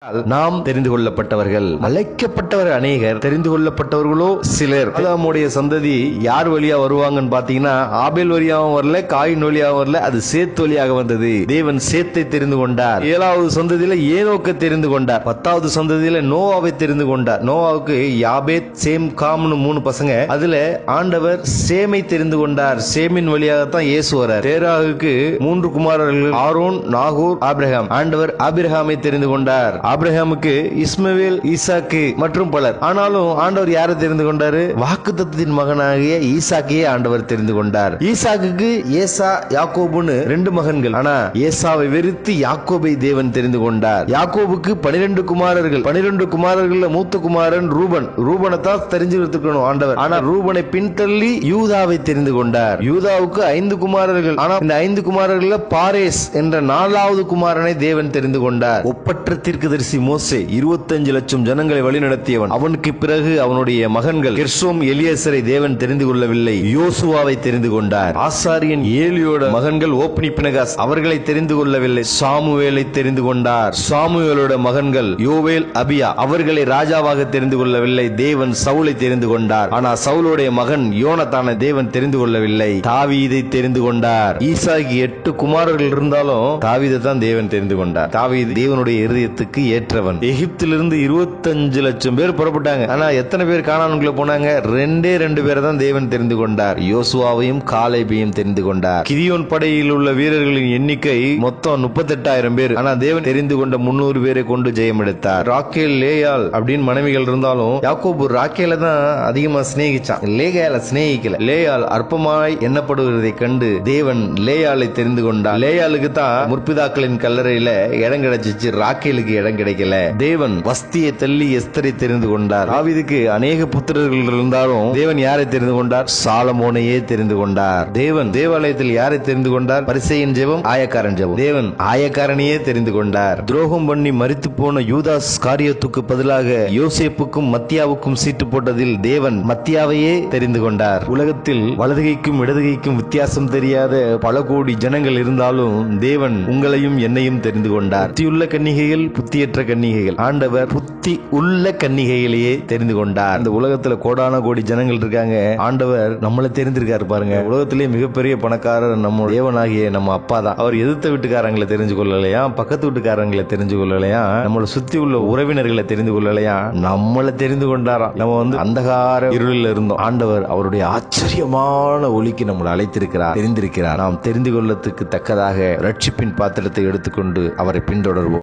நாம் தெரிந்து கொள்ளப்பட்டவர்கள், அழைக்கப்பட்டவர் அநேகர், தெரிந்து கொள்ளப்பட்டவர்களோ சிலர். ஆதாமுடைய சந்ததி யார் வழியா வருவாங்கன்னு பாத்தீங்கன்னா, ஆபேல் வழியாகவும் வரல, காயின் வழியாகவும் வரல, அது சேத் வழியாக வந்தது. தேவன் சேத்தை தெரிந்து கொண்டார். 7வது சந்ததியில ஏனோக்கை தெரிந்து கொண்டார். 10வது சந்ததியில நோவாவை தெரிந்து கொண்டார். நோவாவுக்கு யாபேத், சேம், காம்னு 3 பசங்க. அதுல ஆண்டவர் சேமை தெரிந்து கொண்டார். சேமின் வழியாகத்தான் இயேசு வரார். தேராகுக்கு 3 குமாரர்கள், ஆரோன், நாகூர், ஆபிரகாம். ஆண்டவர் ஆபிரகாமை தெரிந்து கொண்டார். ஆபிரகாமுக்கு இஸ்மவேல், ஈசாக்கு மற்றும் பலர். ஆனாலும் ஆண்டவர் யாரை தெரிந்து கொண்டாரு? வாக்குத்தத்தத்தின் மகனாகிய ஈசாக்கையே ஆண்டவர் தெரிந்து கொண்டார். ஈசாக்குக்கு ஏசா, யாக்கோபுன்னு 2 மகன்கள். ஆனா ஏசாவை வெறுத்து யாக்கோபை தேவன் தெரிந்து கொண்டார். யாக்கோபுக்கு 12 குமாரர்கள். 12 குமாரர்கள் மூத்த குமாரன் ரூபன். ரூபனை தான் தெரிஞ்சுக்கணும் ஆண்டவர். ஆனா ரூபனை பின்தள்ளி யூதாவை தெரிந்து கொண்டார். யூதாவுக்கு 5 குமாரர்கள். ஆனா இந்த 5 குமாரர்கள் பாரேஸ் என்ற 4வது குமாரனை தேவன் தெரிந்து கொண்டார். ஒப்பற்ற தீர்க்கதரிசி மோசே 25 லட்சம் ஜனங்களை வழிநடத்தியவன். அவனுக்கு பிறகு அவனுடைய மகன்கள் கெர்சோம், எலியேசரை தேவன் தெரிந்து கொள்ளவில்லை, யோசுவாவை தெரிந்து கொண்டார். ஆசாரியன் ஏலியோட மகன்கள் ஓப்னி, பினகாஸ், அவர்களை தெரிந்து கொள்ளவில்லை, சாமுவேலை தெரிந்து கொண்டார். சாமுவேலோட மகன்கள் யோவேல், அபியா, அவர்களை ராஜாவாக தெரிந்து கொள்ளவில்லை, தேவன் சவுலை தெரிந்து கொண்டார். ஆனா சவுலுடைய மகன் யோனத்தானை தேவன் தெரிந்து கொள்ளவில்லை, தாவீதை தெரிந்து கொண்டார். ஈசாய்க்கு 8 குமாரர்கள் இருந்தாலும் தாவீதை தான் தேவன் தெரிந்து கொண்டார். தாவீது தேவனுடைய இருதயத்துக்கு ஏற்றவன். எகிப்திலிருந்து 25 லட்சம் பேர் புறப்பட்டாங்க. ஆனா எத்தனை பேர் கானானுக்குள்ள போனாங்க? 2 பேரை தான் தேவன் தெரிந்து கொண்டார். யோசுவாவையும் காலேபையும் தெரிந்து கொண்டார். கிதியோன் படையில் உள்ள வீரர்களின் எண்ணிக்கை மொத்தம் 38,000 பேர். ஆனா தேவன் தெரிந்து கொண்ட 300 பேரை கொண்டு ஜெயம் எடுத்தார். ராக்கேல், லேயாள் அப்படின்னு மனைவிகள் இருந்தாலும் யாக்கோபு ராக்கேல தான் அதிகமா சிநேகிச்சான், லேயாளை சிநேகிக்கல. லேயாள் அற்பமாய் எண்ணப்படுவதை கண்டு தேவன் லேயாளை தெரிந்து கொண்டார். லேயாளுக்கு தான் முற்பிதாக்களின் கல்லறையில இடம் கிடைச்சிச்சு, ராக்கேலுக்கு இடம் கிடைக்கல. தேவன் வஸ்தியை தள்ளி எஸ்தரை தெரிந்து கொண்டார். தாவீதுக்கு அநேக புத்திரர்கள் இருந்தாலும் தேவன் யாரை தெரிந்து கொண்டார்? சாலமோனையே தெரிந்து கொண்டார். தேவன் தேவாலயத்தில் யாரை தெரிந்து கொண்டார்? பரிசேயன் ஜெபம், ஆயக்காரன் ஜெபம். தேவன் ஆயக்காரனையே தெரிந்து கொண்டார். துரோகம் பண்ணி மரித்து போன யூதாஸ் காரியத்துக்கு பதிலாக யோசேப்புக்கும் மத்தியாவுக்கும் சீட்டு போட்டதில் தேவன் மத்தியாவையே தெரிந்து கொண்டார். உலகத்தில் வலதுகைக்கும் இடதுகைக்கும் வித்தியாசம் தெரியாத பல கோடி ஜனங்கள் இருந்தாலும் தேவன் உங்களையும் என்னையும் தெரிந்து கொண்டார். புத்தியுள்ள கன்னிகைகள், புத்தியற்ற கன்னிகைகள், ஆண்டவர் புத்தி உள்ள கன்னிகைகளையே தெரிந்து கொண்டார். இந்த உலகத்துல கோடான கோடி ஜனங்கள் இருக்காங்க, ஆண்டவர் நம்மளை தெரிந்திருக்காரு பாருங்க. உலகத்திலேயே மிகப்பெரிய பணக்காரர் நம்ம தேவனாகிய நம்ம அப்பா தான். அவர் எதிர்த்த வீட்டுக்காரங்களை தெரிஞ்சு கொள்ளலையா, பக்கத்து வீட்டுக்காரங்களை தெரிஞ்சு கொள்ளலையா, நம்மளை சுத்தி உள்ள உறவினர்களை தெரிந்து கொள்ளலையா, நம்மளை தெரிந்து கொண்டாராம். நம்ம அந்தகார இருளில் இருந்தோம், ஆண்டவர் அவருடைய ஆச்சரியமான ஒளிக்கு நம்மளை அழைத்திருக்கிறார், தெரிந்திருக்கிறார். நாம் தெரிந்து கொள்ளத்துக்கு தக்கதாக ரட்சிப்பின் பாத்திரத்தை எடுத்துக்கொண்டு அவரை பின்தொடர்வோம்.